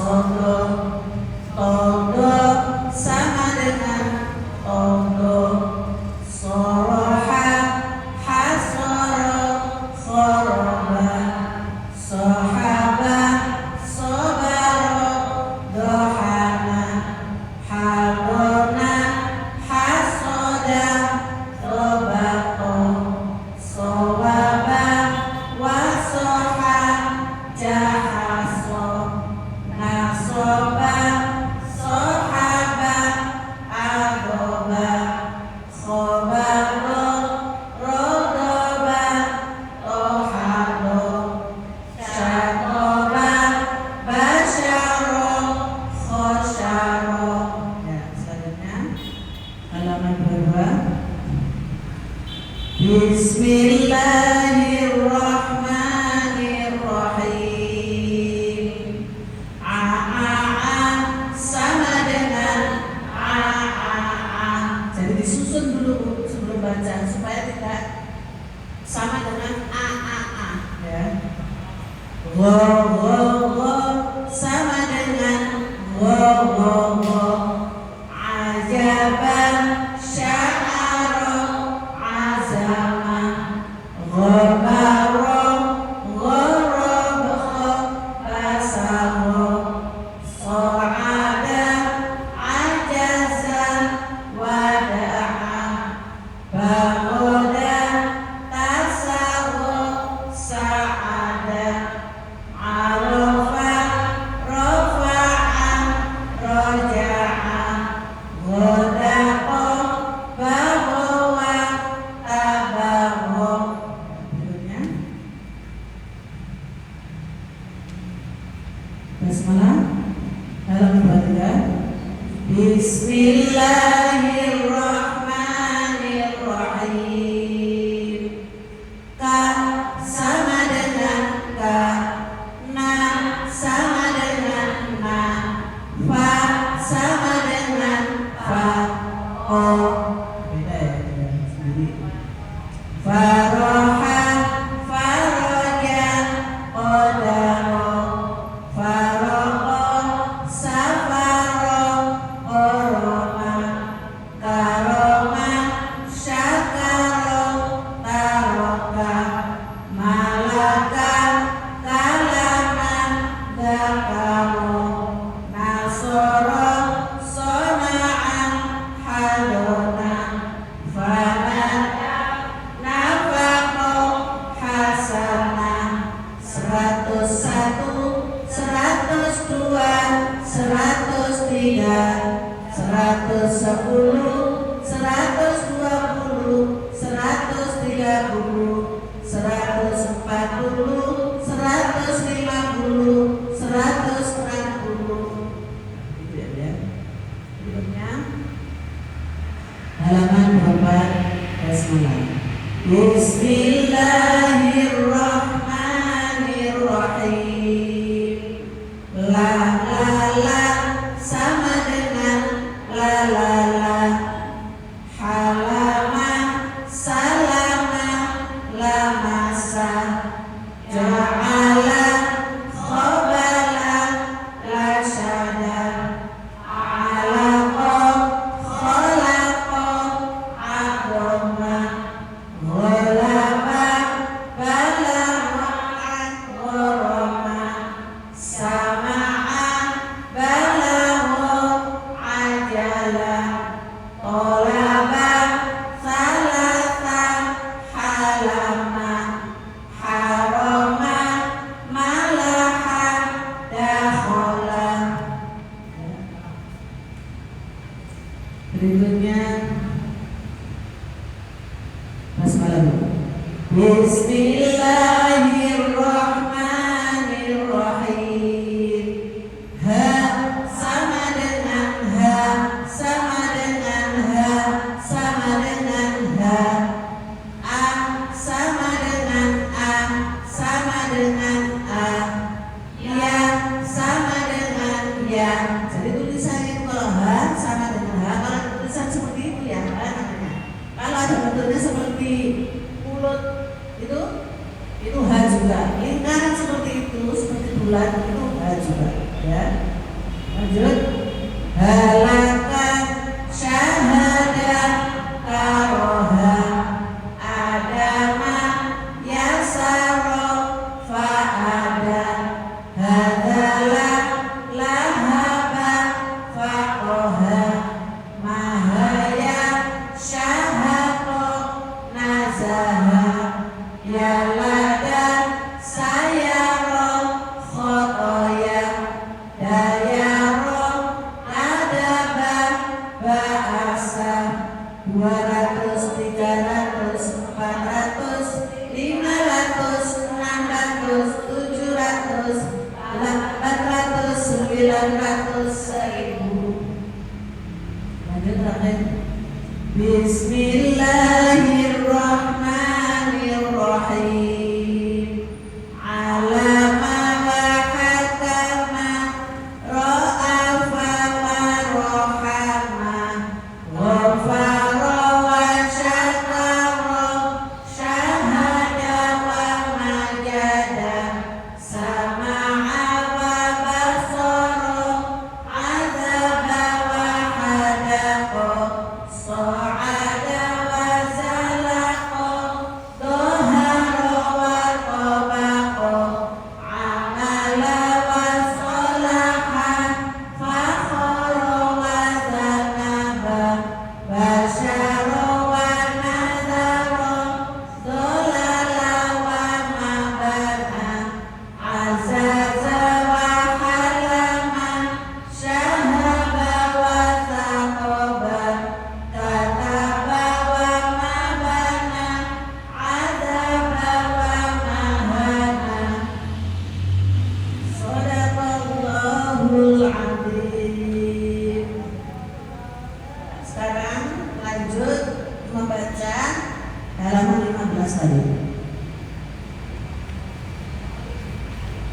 sodo. Todo sama dengan todo. Soroha, hasoro, khoroba. Sohaba, sobaro, dohana. Habona, hasoda, dobako. Sowaba, wasoha, jahaso. Nasoba, sohaba, agoba. Khobaro, rodoba, tohado. Syatoba, basyaro, khosyaro. Ya, selanjutnya halaman 22. Bismillahirrahmanirrahim. Sama dengan a. Jadi disusun dulu sebelum baca supaya tidak sama dengan a ya. Wo sama dengan wo. Ajaban, sya'aro, azama. Ghabaro, ghorobho, basaro. So'ada, ajaza, wada'a. Bagoda, tasago, sa'ada. Arafa, rafa'a, raja'a. Ghadaqa, bagowa, tabago. Berikutnya basmalah halaman 23. Bismillahirrahmanirrahim. Ka sama dengan ka. Na sama dengan na. Fa sama dengan fa. O beda ya, sendiri. Faroha, faroja, qadaro. Faroko, safaro, koroma. Karoma, syakaro, taroka. Malaka, kalama, dakaro. Nasoro, sona'an, hadona. Fanata, nafako, hasana. 101, 102, 103, 110, 120, 130, 140, 150, 160. Itu ya. Berikutnya halaman 24 basmalah. Bismillahirrahmanirrahim. La sama dengan la. Halama, salama, lamasa. Ja'ala, khobala, lasyada. Alaqa, kholaqa, agoma. Ghalaba, balagha, gharama. Sama'a, balagha, ajala. Tolaba, thalatha, halama. Harama, malaha, dakhala. Berikutnya basmalah. Bismillahirrahmanirrahim. Ha sama dengan ha, sama dengan ha, sama dengan ha. A sama dengan a, sama dengan a. Ya sama dengan ya. Jadi tulisannya itu kalau ha sama dengan ha, kalau tulisan seperti itu ya apa namanya? Kalau ada bentuknya seperti mulut itu juga ya. Lanjut. Halaka syahada karoha adama yasaro fa'ada hadala lahaba faqoha mahaya syahako nazaha yalada sayaro khotoya dayaro adaba ba'asa 200, 300, 400, 500, 600, 700, 800, 900, 1000. Lanjut terakhir. Bismillah